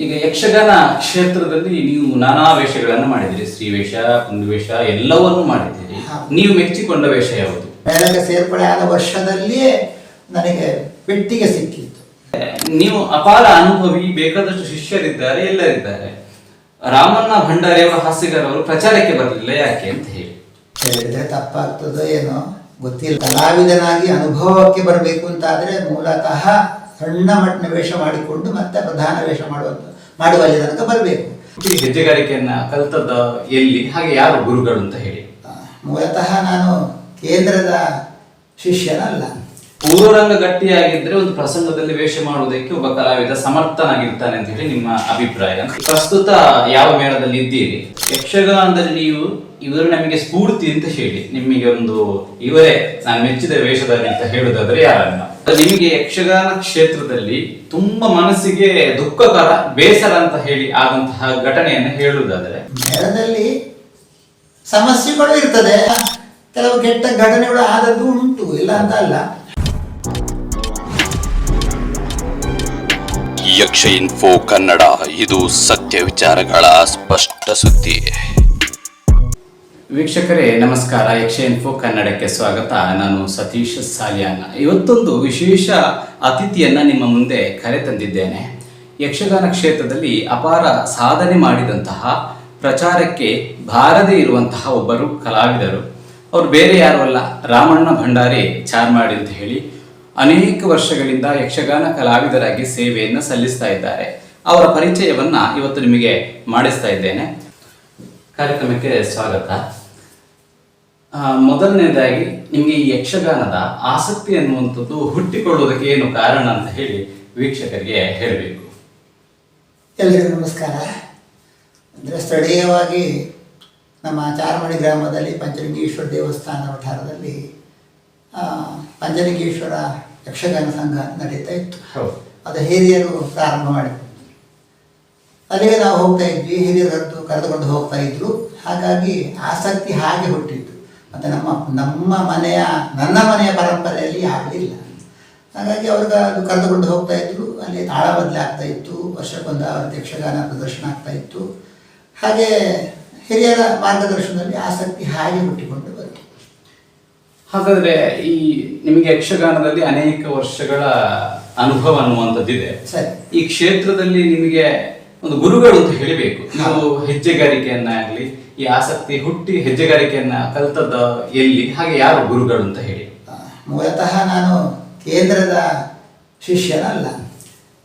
ಈಗ ಯಕ್ಷಗಾನ ಕ್ಷೇತ್ರದಲ್ಲಿ ನೀವು ನಾನಾ ವೇಷಗಳನ್ನು ಮಾಡಿದ್ದೀರಿ, ಸ್ತ್ರೀವೇಷ, ಕುಂದುವೇಷ ಎಲ್ಲವನ್ನೂ ಮಾಡಿದ್ದೀರಿ. ನೀವು ಮೆಚ್ಚಿಕೊಂಡ ವೇಷ ಯಾವುದು? ಮೇಳಕ್ಕೆ ಸೇರ್ಪಡೆ ಆದ ವರ್ಷದಲ್ಲಿಯೇ ನನಗೆ ಪೆಟ್ಟಿಗೆ ಸಿಕ್ಕಿತ್ತು. ನೀವು ಅಪಾರ ಅನುಭವಿ, ಬೇಕಾದಷ್ಟು ಶಿಷ್ಯರಿದ್ದಾರೆ, ಎಲ್ಲರಿದ್ದಾರೆ. ರಾಮಣ್ಣ ಭಂಡಾರಿ ಅವರ ಹಾಸ್ಯಗಾರ ಅವರು ಪ್ರಚಾರಕ್ಕೆ ಬರಲಿಲ್ಲ, ಯಾಕೆ ಅಂತ ಹೇಳಿದ್ರೆ ತಪ್ಪಾಗ್ತದೋ ಏನೋ ಗೊತ್ತಿಲ್ಲ. ಕಲಾವಿದನಾಗಿ ಅನುಭವಕ್ಕೆ ಬರಬೇಕು ಅಂತಾದರೆ ಮೂಲತಃ ಸಣ್ಣ ಮಟ್ಟಿನ ವೇಷ ಮಾಡಿಕೊಂಡು ಮತ್ತೆ ಪ್ರಧಾನ ವೇಷ ಮಾಡುವಲ್ಲಿ ತನಕ ಬರಬೇಕು. ಹೆಜ್ಜೆಗಾರಿಕೆಯನ್ನ ಕಲ್ತದ್ದ ಎಲ್ಲಿ, ಹಾಗೆ ಯಾರು ಗುರುಗಳು ಅಂತ ಹೇಳಿ? ಮೂಲತಃ ನಾನು ಕೇಂದ್ರದ ಶಿಷ್ಯನಲ್ಲ. ಪೂರ್ವರಂಗ ಗಟ್ಟಿಯಾಗಿದ್ರೆ ಒಂದು ಪ್ರಸಂಗದಲ್ಲಿ ವೇಷ ಮಾಡುವುದಕ್ಕೆ ಒಬ್ಬ ಕಲಾವಿದ ಸಮರ್ಥನಾಗಿರ್ತಾನೆ ಅಂತ ಹೇಳಿ ನಿಮ್ಮ ಅಭಿಪ್ರಾಯ. ಪ್ರಸ್ತುತ ಯಾವ ಮೇಳದಲ್ಲಿ ಇದ್ದೀರಿ? ಯಕ್ಷಗಾನದಲ್ಲಿ ನೀವು ಇವರು ನಮಗೆ ಸ್ಫೂರ್ತಿ ಅಂತ ಹೇಳಿ ನಿಮಗೆ ಒಂದು ಇವರೇ ನಾನು ಮೆಚ್ಚಿದ ವೇಷದಲ್ಲಿ ಅಂತ ಹೇಳುದಾದ್ರೆ ಯಾರನ್ನ? ನಿಮಗೆ ಯಕ್ಷಗಾನ ಕ್ಷೇತ್ರದಲ್ಲಿ ತುಂಬಾ ಮನಸ್ಸಿಗೆ ದುಃಖಕರ, ಬೇಸರ ಅಂತ ಹೇಳಿ ಆದಂತಹ ಘಟನೆಯನ್ನು ಹೇಳುವುದಾದ್ರೆ? ಮೇಳದಲ್ಲಿ ಸಮಸ್ಯೆಗಳು ಇರ್ತದೆ, ಕೆಲವು ಕೆಟ್ಟ ಘಟನೆಗಳು ಆದದ್ದು ಉಂಟು, ಇಲ್ಲ ಅಂತ ಅಲ್ಲ. ಯಕ್ಷ ಇನ್ಫೋ ಕನ್ನಡ, ಇದು ಸತ್ಯ ವಿಚಾರಗಳ ಸ್ಪಷ್ಟ ಸುದ್ದಿ. ವೀಕ್ಷಕರೇ ನಮಸ್ಕಾರ, ಯಕ್ಷ ಇನ್ಫೋ ಕನ್ನಡಕ್ಕೆ ಸ್ವಾಗತ. ನಾನು ಸತೀಶ್ ಸಾಲಿಯಾನ. ಇವತ್ತೊಂದು ವಿಶೇಷ ಅತಿಥಿಯನ್ನ ನಿಮ್ಮ ಮುಂದೆ ಕರೆತಂದಿದ್ದೇನೆ. ಯಕ್ಷಗಾನ ಕ್ಷೇತ್ರದಲ್ಲಿ ಅಪಾರ ಸಾಧನೆ ಮಾಡಿದಂತಹ, ಪ್ರಚಾರಕ್ಕೆ ಬಾರದೇ ಇರುವಂತಹ ಒಬ್ಬರು ಕಲಾವಿದರು. ಅವರು ಬೇರೆ ಯಾರು ಅಲ್ಲ, ರಾಮಣ್ಣ ಭಂಡಾರಿ ಚಾರ್ಮಾಡಿ ಅಂತ ಹೇಳಿ ಅನೇಕ ವರ್ಷಗಳಿಂದ ಯಕ್ಷಗಾನ ಕಲಾವಿದರಾಗಿ ಸೇವೆಯನ್ನು ಸಲ್ಲಿಸ್ತಾ ಇದ್ದಾರೆ. ಅವರ ಪರಿಚಯವನ್ನ ಇವತ್ತು ನಿಮಗೆ ಮಾಡಿಸ್ತಾ ಇದ್ದೇನೆ. ಕಾರ್ಯಕ್ರಮಕ್ಕೆ ಸ್ವಾಗತ. ಮೊದಲನೇದಾಗಿ ನಿಮಗೆ ಈ ಯಕ್ಷಗಾನದ ಆಸಕ್ತಿ ಅನ್ನುವಂಥದ್ದು ಹುಟ್ಟಿಕೊಳ್ಳುವುದಕ್ಕೆ ಏನು ಕಾರಣ ಅಂತ ಹೇಳಿ ವೀಕ್ಷಕರಿಗೆ ಹೇಳಬೇಕು. ಎಲ್ಲರಿಗೂ ನಮಸ್ಕಾರ. ಅಂದರೆ ಸ್ಥಳೀಯವಾಗಿ ನಮ್ಮ ಚಾರ್ಮಾಡಿ ಗ್ರಾಮದಲ್ಲಿ ಪಂಚಲಿಂಗೇಶ್ವರ ದೇವಸ್ಥಾನ ವಠಾರದಲ್ಲಿ ಪಂಚಲಿಂಗೇಶ್ವರ ಯಕ್ಷಗಾನ ಸಂಘ ನಡೀತಾ ಇತ್ತು. ಅದು ಹಿರಿಯರು ಪ್ರಾರಂಭ ಮಾಡಿದ್ರು. ಅಲ್ಲಿಗೆ ನಾವು ಹೋಗ್ತಾ ಇದ್ವಿ, ಹಿರಿಯರು ಕರೆದುಕೊಂಡು ಹೋಗ್ತಾ ಇದ್ರು. ಹಾಗಾಗಿ ಆಸಕ್ತಿ ಹಾಗೆ ಹುಟ್ಟಿತ್ತು. ಮತ್ತು ನನ್ನ ಮನೆಯ ಪರಂಪರೆಯಲ್ಲಿ ಆಗಲಿಲ್ಲ. ಹಾಗಾಗಿ ಅವ್ರಿಗೆ ಅದು ಕರೆದುಕೊಂಡು ಹೋಗ್ತಾ ಇದ್ರು. ಅಲ್ಲಿ ತಾಳ ಬದಲಾಗ್ತಾ ಇತ್ತು, ವರ್ಷಕ್ಕೊಂದು ಅವತ್ತು ಯಕ್ಷಗಾನ ಪ್ರದರ್ಶನ ಆಗ್ತಾ ಇತ್ತು. ಹಾಗೆ ಹಿರಿಯರ ಮಾರ್ಗದರ್ಶನದಲ್ಲಿ ಆಸಕ್ತಿ ಹಾಗೆ ಹುಟ್ಟಿಕೊಂಡು ಬಂತು. ಹಾಗಾದ್ರೆ ಈ ನಿಮಗೆ ಯಕ್ಷಗಾನದಲ್ಲಿ ಅನೇಕ ವರ್ಷಗಳ ಅನುಭವ ಅನ್ನುವಂಥದ್ದಿದೆ. ಈ ಕ್ಷೇತ್ರದಲ್ಲಿ ನಿಮಗೆ ಒಂದು ಗುರುಗಳು ಅಂತ ಹೇಳಬೇಕು. ನಾವು ಹೆಜ್ಜೆಗಾರಿಕೆಯನ್ನಾಗಲಿ, ಈ ಆಸಕ್ತಿ ಹುಟ್ಟಿ ಹೆಜ್ಜೆಗಾರಿಕೆಯನ್ನ ಕಲ್ತದ್ದ ಎಲ್ಲಿ, ಹಾಗೆ ಯಾರು ಗುರುಗಳು ಅಂತ ಹೇಳಿ? ಮೂಲತಃ ನಾನು ಕೇಂದ್ರದ ಶಿಷ್ಯನಲ್ಲ.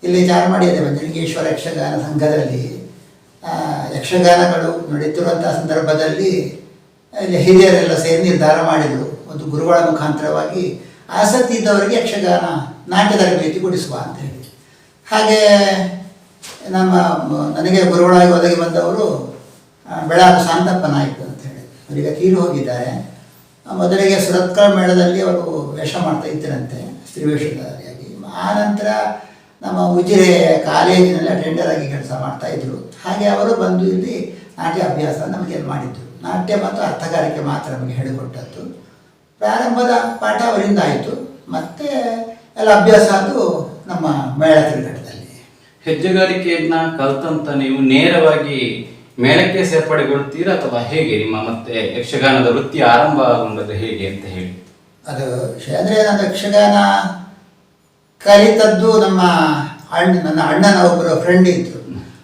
ಇಲ್ಲಿ ಚಾರ್ಮಾಡಿಯಲ್ಲಿ ಪಂಚಲಿಂಗೇಶ್ವರ ಯಕ್ಷಗಾನ ಸಂಘದಲ್ಲಿ ಯಕ್ಷಗಾನಗಳು ನಡೀತಿರುವಂತಹ ಸಂದರ್ಭದಲ್ಲಿ ಇಲ್ಲಿ ಹಿರಿಯರೆಲ್ಲ ಸೇರಿ ನಿರ್ಧಾರ ಮಾಡಿದರು, ಒಂದು ಗುರುಗಳ ಮುಖಾಂತರವಾಗಿ ಆಸಕ್ತಿ ಇದ್ದವರಿಗೆ ಯಕ್ಷಗಾನ ನಾಟ್ಯ ತರಬೇತಿ ಕೊಡಿಸುವ ಅಂತ ಹೇಳಿ. ಹಾಗೆ ನನಗೆ ಗುರುಗಳಾಗಿ ಒದಗಿ ಬಂದವರು ಬೆಳಾರು ಶಾಂತಪ್ಪ ನಾಯ್ಕ ಅಂತ ಹೇಳಿ. ಅವರಿಗೆ ತೀರು ಹೋಗಿದ್ದಾರೆ. ಮೊದಲಿಗೆ ಸುರತ್ಕಳ ಮೇಳದಲ್ಲಿ ಅವರು ವೇಷ ಮಾಡ್ತಾ ಇದ್ದರಂತೆ, ಸ್ತ್ರೀ ವೇಷಧಾರಿಯಾಗಿ. ಆ ನಂತರ ನಮ್ಮ ಉಜಿರೆ ಕಾಲೇಜಿನಲ್ಲಿ ಅಟೆಂಡರ್ ಆಗಿ ಕೆಲಸ ಮಾಡ್ತಾಯಿದ್ರು. ಹಾಗೆ ಅವರು ಬಂದು ಇಲ್ಲಿ ನಾಟ್ಯ ಅಭ್ಯಾಸ ನಮಗೆ ಮಾಡಿದ್ರು. ನಾಟ್ಯ ಮತ್ತು ಅರ್ಥಗಾರಿಕೆ ಮಾತ್ರ ನಮಗೆ ಹೇಳಿಕೊಟ್ಟದ್ದು. ಪ್ರಾರಂಭದ ಪಾಠ ಅವರಿಂದ ಆಯಿತು. ಮತ್ತೆ ಎಲ್ಲ ಅಭ್ಯಾಸ ಅದು ನಮ್ಮ ಮೇಳ ತಿರುಗಾಟದಲ್ಲಿ. ಹೆಜ್ಜೆಗಾರಿಕೆಯನ್ನ ಕಲ್ತಂತ ನೀವು ನೇರವಾಗಿ ಮೇಳಕ್ಕೆ ಸೇರ್ಪಡೆಗೊಳ್ತೀರಾ ಅಥವಾ ಹೇಗೆ? ನಿಮ್ಮ ಮತ್ತೆ ಯಕ್ಷಗಾನದ ವೃತ್ತಿ ಆರಂಭಗೊಂಡದ್ದು ಹೇಗೆ ಅಂತ ಹೇಳಿ? ಅದು ವಿಷಯ ಅಂದರೆ, ನಾನು ಯಕ್ಷಗಾನ ಕಲಿತದ್ದು ನನ್ನ ಅಣ್ಣನ ಒಬ್ಬರು ಫ್ರೆಂಡ್ ಇದ್ದರು.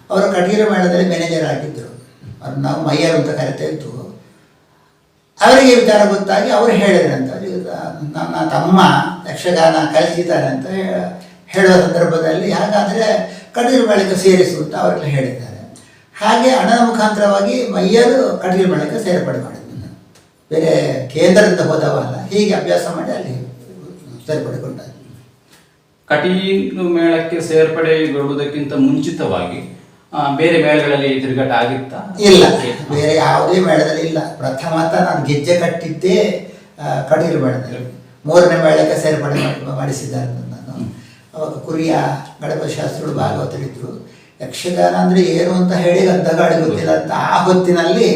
ಅವರು ಕಟೀಲು ಮೇಳದಲ್ಲಿ ಮ್ಯಾನೇಜರ್ ಆಗಿದ್ದರು. ಅವ್ರು ನಾವು ಮೈಯರು ಅಂತ ಕರಿತಾ ಇತ್ತು. ಅವರಿಗೆ ವಿಚಾರ ಗೊತ್ತಾಗಿ ಅವರು ಹೇಳಿದ್ರಂತ, ನನ್ನ ತಮ್ಮ ಯಕ್ಷಗಾನ ಕಲಿಸಿದ್ದಾರೆ ಅಂತ ಹೇಳುವ ಸಂದರ್ಭದಲ್ಲಿ, ಹಾಗಾದರೆ ಕಟೀಲು ಮೇಳಕ್ಕೆ ಸೇರಿಸು ಅಂತ ಅವರೆಲ್ಲ ಹೇಳಿದ್ದಾರೆ. ಹಾಗೆ ಅಣ್ಣನ ಮುಖಾಂತರವಾಗಿ ಮೈಯರು ಕಟೀಲು ಮೇಳಕ್ಕೆ ಸೇರ್ಪಡೆ ಮಾಡಿದ್ದು. ಬೇರೆ ಕೇಂದ್ರದಿಂದ ಹೋದವಲ್ಲ, ಹೀಗೆ ಅಭ್ಯಾಸ ಮಾಡಿ ಅಲ್ಲಿ ಸೇರ್ಪಡೆಗೊಂಡ. ಕಟೀಲು ಮೇಳಕ್ಕೆ ಸೇರ್ಪಡೆಗೊಳ್ಳುವುದಕ್ಕಿಂತ ಮುಂಚಿತವಾಗಿ ಬೇರೆ ಮೇಳಗಳಲ್ಲಿ ತಿರುಗಾಟ ಆಗಿತ್ತಾ? ಇಲ್ಲ, ಬೇರೆ ಯಾವುದೇ ಮೇಳದಲ್ಲಿ ಇಲ್ಲ. ಪ್ರಥಮತ ನಾನು ಗೆಜ್ಜೆ ಕಟ್ಟಿದ್ದೇ ಕಟೀಲು ಮೇಳದಲ್ಲಿ. 3ನೇ ಮೇಳಕ್ಕೆ ಸೇರ್ಪಡೆ ಮಾಡಿಸಿದ್ದಾರೆ ನಾನು. ಅವಾಗ ಕುರಿಯ ಗಣಪತಿ ಶಾಸ್ತ್ರಿಗಳು ಭಾಗವತರಿದ್ದರು. ಯಕ್ಷಗಾನ ಅಂದರೆ ಏನು ಅಂತ ಹೇಳಿ ಗದ್ದಗಾಡಿ ಗೊತ್ತಿಲ್ಲ ಅಂತ ಆ ಹೊತ್ತಿನಲ್ಲಿ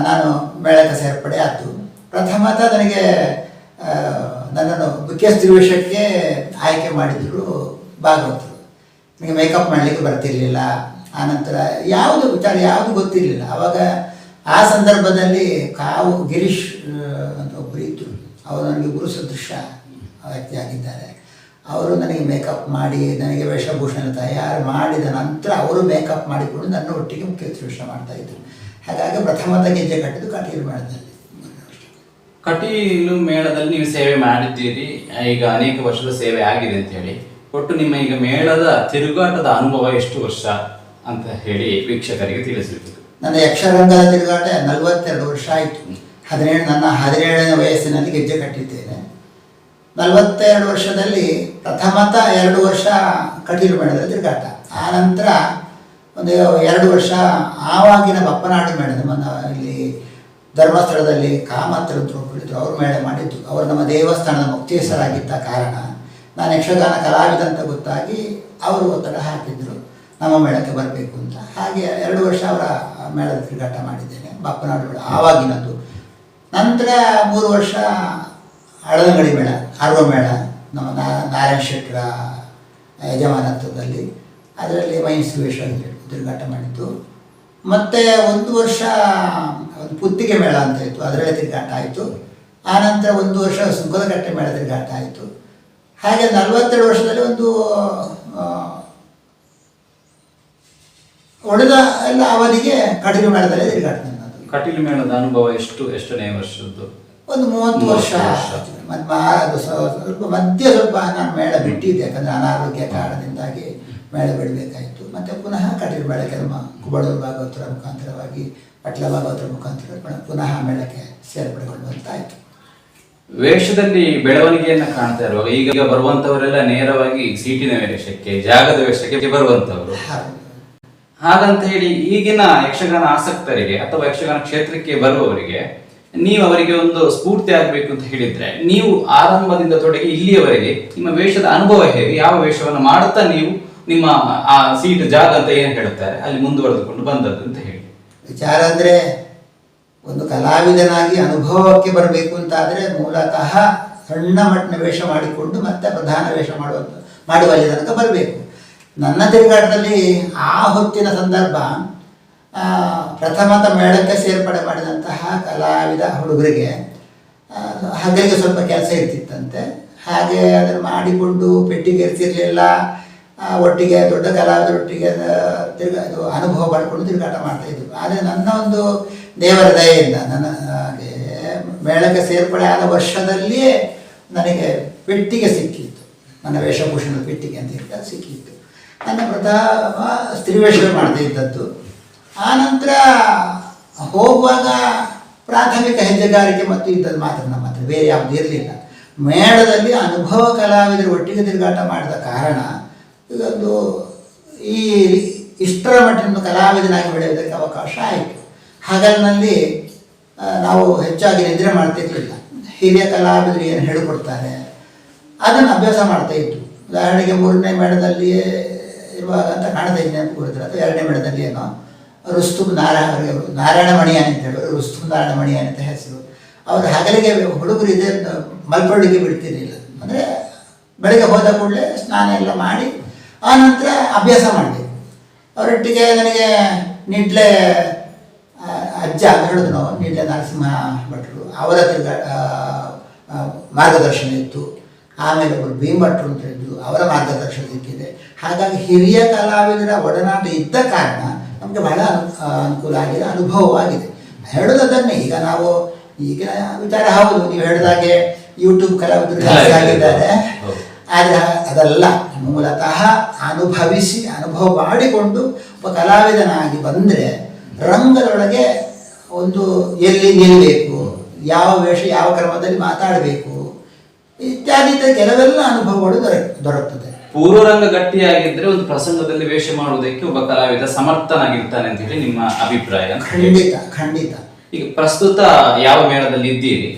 ನಾನು ಮೇಳಕ್ಕೆ ಸೇರ್ಪಡೆ ಆಯಿತು. ಪ್ರಥಮತ ನನಗೆ ನನ್ನನ್ನು ಮುಖ್ಯ ಸ್ತ್ರೀವೇಷಕ್ಕೆ ಆಯ್ಕೆ ಮಾಡಿದರು ಭಾಗವತರು. ನನಗೆ ಮೇಕಪ್ ಮಾಡಲಿಕ್ಕೆ ಬರ್ತಿರ್ಲಿಲ್ಲ. ಆನಂತರ ಯಾವುದು ವಿಚಾರ ಯಾವುದು ಗೊತ್ತಿರಲಿಲ್ಲ. ಆವಾಗ ಆ ಸಂದರ್ಭದಲ್ಲಿ ಕಾವು ಗಿರೀಶ್ ಅಂತ ಒಬ್ಬರು ಇದ್ದರು. ಅವರು ನನಗೆ ಗುರು ಸದೃಶ ವ್ಯಕ್ತಿಯಾಗಿದ್ದಾರೆ. ಅವರು ನನಗೆ ಮೇಕಪ್ ಮಾಡಿ ನನಗೆ ವೇಷಭೂಷಣ ತಯಾರು ಮಾಡಿದ ನಂತರ ಅವರು ಮೇಕಪ್ ಮಾಡಿಕೊಂಡು ನನ್ನ ಒಟ್ಟಿಗೆ ಮುಖ್ಯ ವೇಷ ಮಾಡ್ತಾಯಿದ್ರು. ಹಾಗಾಗಿ ಪ್ರಥಮತ ಗೆಜ್ಜೆ ಕಟ್ಟಿದ್ದು ಕಟೀಲು ಮೇಳದಲ್ಲಿ. ಕಟೀಲು ಮೇಳದಲ್ಲಿ ನೀವು ಸೇವೆ ಮಾಡಿದ್ದೀರಿ, ಈಗ ಅನೇಕ ವರ್ಷದ ಸೇವೆ ಆಗಿದೆ ಅಂತ ಹೇಳಿ. ಒಟ್ಟು ನಿಮ್ಮ ಈಗ ಮೇಳದ ತಿರುಗಾಟದ ಅನುಭವ ಎಷ್ಟು ವರ್ಷ ಅಂತ ಹೇಳಿ ವೀಕ್ಷಕರಿಗೆ ತಿಳಿಸಬೇಕು. ನನ್ನ ಯಕ್ಷರಂಗದ ತಿರುಗಾಟ 42 ವರ್ಷ ಆಯಿತು. ನನ್ನ 17ನೇ ವಯಸ್ಸಿನಲ್ಲಿ ಗೆಜ್ಜೆ ಕಟ್ಟಿದ್ದೇನೆ. 42 ವರ್ಷದಲ್ಲಿ ಪ್ರಥಮತ 2 ವರ್ಷ ಕಟೀಲು ಮೇಳದ ತಿರುಗಾಟ. ಆನಂತರ ಒಂದು 2 ವರ್ಷ ಆವಾಗಿನ ಬಪ್ಪನಾಡು ಮೇಳದ ಇಲ್ಲಿ ಧರ್ಮಸ್ಥಳದಲ್ಲಿ ಕಾಮತ್ರ ಅಂತ ಒಬ್ಬರಿದ್ರು, ಅವರು ಮೇಳ ಮಾಡಿದ್ದು. ಅವರು ನಮ್ಮ ದೇವಸ್ಥಾನದ ಮುಕ್ತೇಶ್ವರಾಗಿದ್ದ ಕಾರಣ ನಾನು ಯಕ್ಷಗಾನ ಕಲಾವಿದ ಅಂತ ಗೊತ್ತಾಗಿ ಅವರು ಒತ್ತಡ ಹಾಕಿದ್ರು ನಮ್ಮ ಮೇಳಕ್ಕೆ ಬರಬೇಕು ಅಂತ. ಹಾಗೆ 2 ವರ್ಷ ಅವರ ಮೇಳದ ತಿರುಗಾಟ ಮಾಡಿದ್ದೇನೆ, ಬಪ್ಪನಾಡು ಮೇಳ ಆವಾಗಿನದ್ದು. ನಂತರ 3 ವರ್ಷ ಹಳದಂಗಡಿ ಮೇಳ, ಅರ್ವ ಮೇಳ ನಮ್ಮ ನಾರಾಯಣ ಶೆಟ್ಟರ ಯಜಮಾನತ್ವದಲ್ಲಿ, ಅದರಲ್ಲಿ ಮೈಸೂರು ವೇಷ ತಿರುಗಾಟ ಮಾಡಿದ್ದು. ಮತ್ತು 1 ವರ್ಷ ಒಂದು ಪುತ್ತಿಗೆ ಮೇಳ ಅಂತ ಇತ್ತು, ಅದರಲ್ಲೇ ತಿರುಗಾಟ ಆಯಿತು. ಆನಂತರ 1 ವರ್ಷ ಸುಂಕದಕಟ್ಟೆ ಮೇಳ ತಿರುಗಾಟ ಆಯಿತು. ಹಾಗೆ 42 ವರ್ಷದಲ್ಲಿ ಒಂದು ಉಳಿದ ಎಲ್ಲ ಅವಧಿಗೆ ಕಟೀಲು ಮೇಳದಲ್ಲೇ ತಿರುಗಾಟ ನನ್ನದು. ಕಟೀಲು ಮೇಳದ ಅನುಭವ ಎಷ್ಟನೇ ವರ್ಷದ್ದು? ಒಂದು 30 ವರ್ಷ. ಮತ್ತು ಸ್ವಲ್ಪ ಸ್ವಲ್ಪ ನಾನು ಮೇಳ ಬಿಟ್ಟಿದ್ದೆ, ಯಾಕಂದರೆ ಅನಾರೋಗ್ಯ ಕಾರಣದಿಂದಾಗಿ ಮೇಳ ಬಿಡಬೇಕಾಯಿತು. ಮತ್ತು ಪುನಃ ಕಟೀಲು ಮೇಳಕ್ಕೆ ನಮ್ಮ ಕುಬಳೂರು ಭಾಗವತರ ಮುಖಾಂತರವಾಗಿ ಪಟ್ಲ ಭಾಗವತರ ಮುಖಾಂತರ ಪುನಃ ಮೇಳಕ್ಕೆ ಸೇರ್ಪಡೆಗೊಳ್ಳುವಂತಾಯಿತು. ವೇಷದಲ್ಲಿ ಬೆಳವಣಿಗೆಯನ್ನು ಕಾಣ್ತಾ ಇರುವಾಗ ಈಗ ಬರುವಂತವರೆಲ್ಲ ನೇರವಾಗಿ ಸೀಟಿನ ವೇಷಕ್ಕೆ, ಜಾಗದ ವೇಷಕ್ಕೆ ಬರುವಂತವರು. ಹಾಗಂತ ಹೇಳಿ ಈಗಿನ ಯಕ್ಷಗಾನ ಆಸಕ್ತರಿಗೆ ಅಥವಾ ಯಕ್ಷಗಾನ ಕ್ಷೇತ್ರಕ್ಕೆ ಬರುವವರಿಗೆ ನೀವು ಅವರಿಗೆ ಒಂದು ಸ್ಫೂರ್ತಿ ಆಗಬೇಕು ಅಂತ ಹೇಳಿದ್ರೆ, ನೀವು ಆರಂಭದಿಂದ ತೊಡಗಿ ಇಲ್ಲಿಯವರೆಗೆ ನಿಮ್ಮ ವೇಷದ ಅನುಭವ ಹೇಗೆ, ಯಾವ ವೇಷವನ್ನು ಮಾಡುತ್ತಾ ನೀವು ನಿಮ್ಮ ಆ ಸೀಟ್ ಜಾಗ ಅಂತ ಏನು ಹೇಳುತ್ತಾರೆ ಅಲ್ಲಿ ಮುಂದುವರೆದುಕೊಂಡು ಬಂದದ್ದು ಅಂತ ಹೇಳಿ. ವಿಚಾರ ಅಂದರೆ, ಒಂದು ಕಲಾವಿದನಾಗಿ ಅನುಭವಕ್ಕೆ ಬರಬೇಕು ಅಂತಾದರೆ ಮೂಲತಃ ಸಣ್ಣ ಮಟ್ಟಿನ ವೇಷ ಮಾಡಿಕೊಂಡು ಮತ್ತೆ ಪ್ರಧಾನ ವೇಷ ಮಾಡುವಲ್ಲಿ ತನಕ ಬರಬೇಕು. ನನ್ನ ತಿರುಗಾಟದಲ್ಲಿ ಆ ಹೊತ್ತಿನ ಸಂದರ್ಭ, ಪ್ರಥಮತ ಮೇಳಕ್ಕೆ ಸೇರ್ಪಡೆ ಮಾಡಿದಂತಹ ಕಲಾವಿದ ಹುಡುಗರಿಗೆ ಹಗಲಿಗೆ ಸ್ವಲ್ಪ ಕೆಲಸ ಇರ್ತಿತ್ತಂತೆ. ಹಾಗೆ ಅದನ್ನು ಮಾಡಿಕೊಂಡು ಪೆಟ್ಟಿಗೆ ಇರ್ತಿರ್ಲಿಲ್ಲ. ಒಟ್ಟಿಗೆ ದೊಡ್ಡ ಕಲಾವಿದರೊಟ್ಟಿಗೆ ಇದು ಅನುಭವ ಪಡ್ಕೊಂಡು ತಿರುಗಾಟ ಮಾಡ್ತಾಯಿದ್ರು. ಆದರೆ ನನ್ನ ಒಂದು ದೇವರ ದಯೆಯಿಂದ ನನಗೆ ಮೇಳಕ್ಕೆ ಸೇರ್ಪಡೆ ಆದ ವರ್ಷದಲ್ಲಿಯೇ ನನಗೆ ಪೆಟ್ಟಿಗೆ ಸಿಕ್ಕಿತ್ತು. ನನ್ನ ವೇಷಭೂಷಣದ ಪೆಟ್ಟಿಗೆ ಅಂತ ಹೇಳ್ತಾ ಸಿಕ್ಕಿತ್ತು. ನನ್ನ ಪ್ರಥಮ ಸ್ತ್ರೀವೇಷ ಮಾಡ್ತಾ ಇದ್ದದ್ದು. ಆನಂತರ ಹೋಗುವಾಗ ಪ್ರಾಥಮಿಕ ಹೆಜ್ಜೆಗಾರಿಕೆ ಮತ್ತು ಇದ್ದದ್ದು ಮಾತ್ರ ನಮ್ಮ ಹತ್ರ, ಬೇರೆ ಯಾವುದು ಇರಲಿಲ್ಲ. ಮೇಳದಲ್ಲಿ ಅನುಭವ ಕಲಾವಿದರು ಒಟ್ಟಿಗೆ ತಿರುಗಾಟ ಮಾಡಿದ ಕಾರಣ ಇದೊಂದು ಇಷ್ಟರ ಮಟ್ಟಿನ ಕಲಾವಿದನಾಗಿ ಬೆಳೆಯುವುದಕ್ಕೆ ಅವಕಾಶ ಆಯಿತು. ಹಗಲಿನಲ್ಲಿ ನಾವು ಹೆಚ್ಚಾಗಿ ನಿದ್ರೆ ಮಾಡ್ತಿರ್ಲಿಲ್ಲ. ಹಿರಿಯ ಕಲಾವಿದರು ಏನು ಹೇಳಿಕೊಡ್ತಾರೆ ಅದನ್ನು ಅಭ್ಯಾಸ ಮಾಡ್ತಾ ಇತ್ತು. ಉದಾಹರಣೆಗೆ 3ನೇ ಮೇಳದಲ್ಲಿಯೇ ಇರುವಾಗ ಅಂತ ಕಾಣ್ತಾ ಇದ್ದೇನೆ ಕೂರಿದ್ರೆ, ಅಥವಾ 2ನೇ ಮೇಳದಲ್ಲಿ ಏನೋ ರುಸ್ತುಂ ನಾರಾಯಣ ಮಣಿಯಾನಿ ಅಂತ ಹೇಳೋರು, ರುಸ್ತುಂ ನಾರಾಯಣ ಮಣಿಯಾನಿ ಅಂತ ಹೆಸರು. ಅವರು ಹಗಲಿಗೆ ಹುಡುಗರು ಇದೆ ಮಲ್ಕೊಳ್ಳಿಕ್ಕೆ ಬಿಡ್ತಿರಲಿಲ್ಲ. ಅಂದರೆ ಬೆಳಗ್ಗೆ ಹೋದ ಕೂಡಲೇ ಸ್ನಾನ ಎಲ್ಲ ಮಾಡಿ ಆನಂತರ ಅಭ್ಯಾಸ ಮಾಡಬೇಕು. ಅವರೊಟ್ಟಿಗೆ ನನಗೆ ನಿಡ್ಲೆ ಅಜ್ಜ ಹೇಳಿದ್ರು ನಾವು, ನಿಡ್ಲೆ ನರಸಿಂಹ ಭಟ್ರು, ಅವರ ಮಾರ್ಗದರ್ಶನ ಇತ್ತು. ಆಮೇಲೆ ಒಬ್ಬರು ಭೀಮಭಟ್ರು ಅಂತ ಹೇಳಿದ್ರು, ಅವರ ಮಾರ್ಗದರ್ಶನ ಸಿಕ್ಕಿದೆ. ಹಾಗಾಗಿ ಹಿರಿಯ ಕಲಾವಿದರ ಒಡನಾಟ ಇದ್ದ ಕಾರಣ ನಮಗೆ ಬಹಳ ಅನುಕೂಲ ಆಗಿದೆ, ಅನುಭವವಾಗಿದೆ. ಹೇಳೋದನ್ನೇ ಈಗ ನಾವು ಈಗಿನ ವಿಚಾರ ಹೌದು, ನೀವು ಹೇಳಿದಾಗೆ ಯೂಟ್ಯೂಬ್ ಕಲಾವಿದರು ಜಾಸ್ತಿ ಆಗಿದ್ದಾರೆ. ಆದರೆ ಅದಲ್ಲ, ಮೂಲತಃ ಅನುಭವಿಸಿ ಅನುಭವ ಮಾಡಿಕೊಂಡು ಒಬ್ಬ ಕಲಾವಿದನಾಗಿ ಬಂದರೆ ರಂಗದೊಳಗೆ ಒಂದು ಎಲ್ಲಿ ನಿಲ್ಲಬೇಕು, ಯಾವ ವೇಷ ಯಾವ ಕ್ರಮದಲ್ಲಿ ಮಾತಾಡಬೇಕು ಇತ್ಯಾದಿ ಕೆಲವೆಲ್ಲ ಅನುಭವಗಳು ದೊರಕುತ್ತದೆ. ಪೂರ್ವರಂಗ ಗಟ್ಟಿಯಾಗಿದ್ರೆ ಒಂದು ಪ್ರಸಂಗದಲ್ಲಿ ವೇಷ ಮಾಡುವುದಕ್ಕೆ ಒಬ್ಬ ಕಲಾವಿದ ಸಮರ್ಥನಾಗಿರ್ತಾನೆ ಅಂತ ಹೇಳಿ ನಿಮ್ಮ ಅಭಿಪ್ರಾಯ? ಖಂಡಿತ ಖಂಡಿತ. ಈಗ ಪ್ರಸ್ತುತ ಯಾವ ಮೇಳದಲ್ಲಿ ಇದ್ದೀರಿ,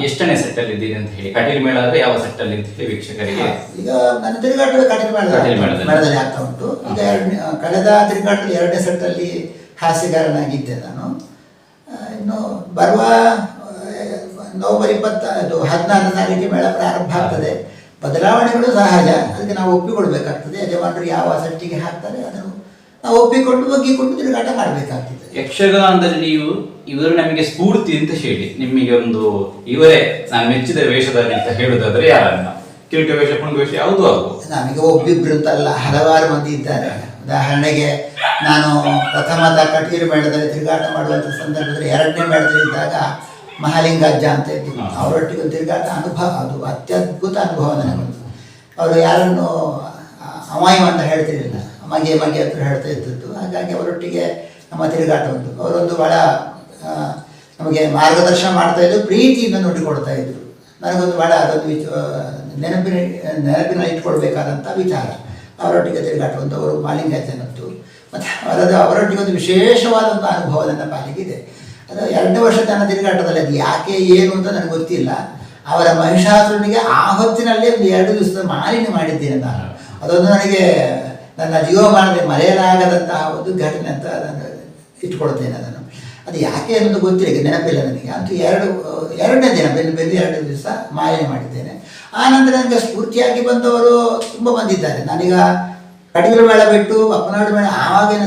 ಎಷ್ಟನೇ ಸೆಟ್ ಅಲ್ಲಿ ಇದ್ದೀರಿ ಅಂತ ಹೇಳಿ? ಕಟೀಲು ಮೇಳ ಅಂದ್ರೆ ಯಾವ ಸೆಟ್ ಅಲ್ಲಿ ಅಂತ ಹೇಳಿ ವೀಕ್ಷಕರಿಗೆ? ಈಗ ನನ್ನ ತಿರುಗಾಟದ ಕಟೀಲು ಮೇಳದಲ್ಲಿ ಆಗ್ತಾ ಉಂಟು. ಈಗ ಕಳೆದ ತಿರುಗಾಟದಲ್ಲಿ 2ನೇ ಸೆಟ್ ಅಲ್ಲಿ ಹಾಸ್ಯಗಾರನಾಗಿದ್ದೆ ನಾನು. ಇನ್ನು ಬರುವ ನವೆಂಬರ್ 16ನೇ ತಾರೀಕಿಗೆ ಮೇಳ ಪ್ರಾರಂಭ ಆಗ್ತದೆ. ಬದಲಾವಣೆಗಳು ಸಹಜ, ಅದಕ್ಕೆ ನಾವು ಒಪ್ಪಿಕೊಳ್ಬೇಕಾಗ್ತದೆ. ಯಜಮಾನರು ಯಾವ ಸಟ್ಟಿಗೆ ಹಾಕ್ತಾರೆ ಅದನ್ನು ನಾವು ಒಪ್ಪಿಕೊಂಡು ಒಗ್ಗಿಕೊಂಡು ತಿರುಗಾಟ ಮಾಡಬೇಕಾಗ್ತದೆ. ಯಕ್ಷಗಾನದಲ್ಲಿ ನೀವು ಇವರು ನಮಗೆ ಸ್ಫೂರ್ತಿ ಅಂತ ಹೇಳಿ ನಿಮಗೆ ಒಂದು ಇವರೇ ನಾನು ಮೆಚ್ಚಿದ ವೇಷಧಾರಿ ಅಂತ ಹೇಳುದಾದ್ರೆ ಯಾರನ್ನ? ಕಿರೀಟ ವೇಷ, ಪುಂಡು ವೇಷ ಯಾವುದು ಆಗ್ಬೋದು? ನಮಗೆ ಒಬ್ಬಿಬ್ರು ಅಂತಲ್ಲ, ಹಲವಾರು ಮಂದಿ ಇದ್ದಾರೆ. ಉದಾಹರಣೆಗೆ ನಾನು ಪ್ರಥಮದ ಕಟೀಲು ಮೇಳದಲ್ಲಿ ತಿರುಗಾಟ ಮಾಡುವಂಥ ಸಂದರ್ಭದಲ್ಲಿ 2ನೇ ಮೇಳದಲ್ಲಿ ಇದ್ದಾಗ ಮಹಾಲಿಂಗಜ್ಜ ಅಂತ ಇದ್ದು, ಅವರೊಟ್ಟಿಗೆ ಒಂದು ತಿರುಗಾಟ ಅನುಭವ, ಅದು ಅತ್ಯದ್ಭುತ ಅನುಭವ ನನಗೊಂದು. ಅವರು ಯಾರನ್ನು ಅಮಾಯಂ ಅಂತ ಹೇಳ್ತಿರಲಿಲ್ಲ, ಮಗೆ ಅಂತ ಹೇಳ್ತಾ ಇದ್ದದ್ದು. ಹಾಗಾಗಿ ಅವರೊಟ್ಟಿಗೆ ನಮ್ಮ ತಿರುಗಾಟ ಉಂಟು. ಅವರೊಂದು ಭಾಳ ನಮಗೆ ಮಾರ್ಗದರ್ಶನ ಮಾಡ್ತಾ ಇದ್ರು, ಪ್ರೀತಿಯಿಂದ ನೋಡಿಕೊಡ್ತಾ ಇದ್ರು. ನನಗೊಂದು ಭಾಳ ಅದೊಂದು ನೆನಪಿನ ಇಟ್ಕೊಳ್ಬೇಕಾದಂಥ ವಿಚಾರ. ಅವರೊಟ್ಟಿಗೆ ತಿರುಗಾಟ ಉಂಟು. ಅವರು ಮಾಲಿಂಗಜ್ಜನದ್ದು. ಮತ್ತು ಅವರೊಟ್ಟಿಗೆ ಒಂದು ವಿಶೇಷವಾದ ಒಂದು ಅನುಭವ ನನ್ನ ಪಾಲಿಗಿದೆ. ಅದು 2 ವರ್ಷ ತನ್ನ ತಿರುಗಾಟದಲ್ಲಿ, ಅದು ಯಾಕೆ ಏನು ಅಂತ ನನಗೆ ಗೊತ್ತಿಲ್ಲ. ಅವರ ಮಹಿಷಾಸುರನಿಗೆ ಆ ಹೊತ್ತಿನಲ್ಲಿ ಒಂದು 2 ದಿವಸದ ಮಾಲಿನ್ಯ ಮಾಡಿದ್ದೇನೆ ನಾನು. ಅದೊಂದು ನನಗೆ ನನ್ನ ಜೀವಮಾನದಲ್ಲಿ ಮರೆಯಲಾಗದಂತಹ ಒಂದು ಘಟನೆ ಅಂತ ನಾನು ಇಟ್ಕೊಳ್ತೇನೆ ಅದನ್ನು. ಅದು ಯಾಕೆ ಅನ್ನೋದು ಗೊತ್ತಿಲ್ಲ, ಈಗ ನೆನಪಿಲ್ಲ ನನಗೆ. ಅಂತೂ 2ನೇ ದಿನ ಬೆನ್ನು 2 ದಿವಸ ಮಾಲಿನ್ಯ ಮಾಡಿದ್ದೇನೆ. ಆ ನಂತರ ನನಗೆ ಸ್ಫೂರ್ತಿಯಾಗಿ ಬಂದವರು ತುಂಬ ಬಂದಿದ್ದಾರೆ. ನಾನೀಗ ಕಟೀಲು ಮೇಳ ಬಿಟ್ಟು ಅಪ್ಪನಾಡು ಮೇಳ ಆವಾಗಿನ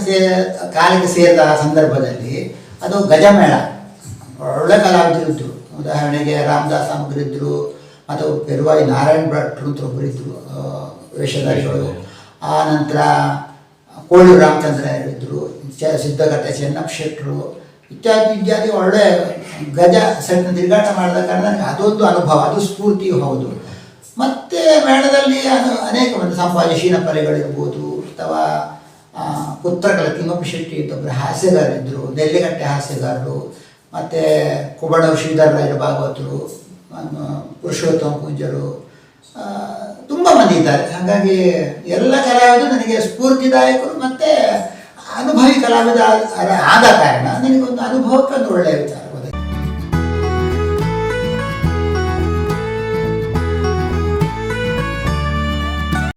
ಕಾಲಕ್ಕೆ ಸೇರಿದ ಸಂದರ್ಭದಲ್ಲಿ ಅದು ಗಜಮೇಳ, ಒಳ್ಳೆ ಕಲಾವಿದರಿದ್ದರು. ಉದಾಹರಣೆಗೆ ರಾಮದಾಸ್ ಸಾಮಗ್ರಿದ್ದರು, ಮತ್ತು ಪೆರುವಾಯಿ ನಾರಾಯಣ ಭಟ್ರು ಅಂತ ಒಬ್ಬರಿದ್ದರು ವೇಷಧಾರಿಗಳು. ಆ ನಂತರ ಕೋಳೂರು ರಾಮಚಂದ್ರರಿದ್ದರು, ಸಿದ್ಧಗಟ್ಟೆ ಚೆನ್ನಪ್ಪ ಶೆಟ್ಟರು ಇತ್ಯಾದಿ ಒಳ್ಳೆ ಗಜ ಸೆಟ್ನ ತಿರುಗಾಟ ಮಾಡಿದ ಕಾರಣ ನನಗೆ ಅದೊಂದು ಅನುಭವ, ಅದು ಸ್ಫೂರ್ತಿಯೂ ಹೌದು. ಮತ್ತು ಮೇಳದಲ್ಲಿ ಅನೇಕ ಮಂದಿ ಸಂಪಾಜಿ ಶೀನಪರೆಗಳಿರ್ಬೋದು, ಅಥವಾ ಪುತ್ರಕಲ ತಿಮ್ಮಪ್ಪ ಶೆಟ್ಟಿ ಇದ್ದೊಬ್ಬರು ಹಾಸ್ಯಗಾರರಿದ್ದರು, ನೆಲ್ಲಿಗಟ್ಟೆ ಹಾಸ್ಯಗಾರರು, ಮತ್ತು ಕುಬಣೂರು ಶ್ರೀಧರರಾಯರು ಭಾಗವತರು, ಪುರುಷೋತ್ತಮ ಪೂಜ್ಯರು, ತುಂಬ ಮಂದಿ ಇದ್ದಾರೆ. ಹಾಗಾಗಿ ಎಲ್ಲ ಕಲಾವಿದರು ನನಗೆ ಸ್ಫೂರ್ತಿದಾಯಕರು ಮತ್ತು ಅನುಭವಿ ಕಲಾವಿದ ಆದ ಕಾರಣ ನನಗೊಂದು ಅನುಭವಕ್ಕೆ ಒಂದು ಒಳ್ಳೆಯ ವಿಚಾರ.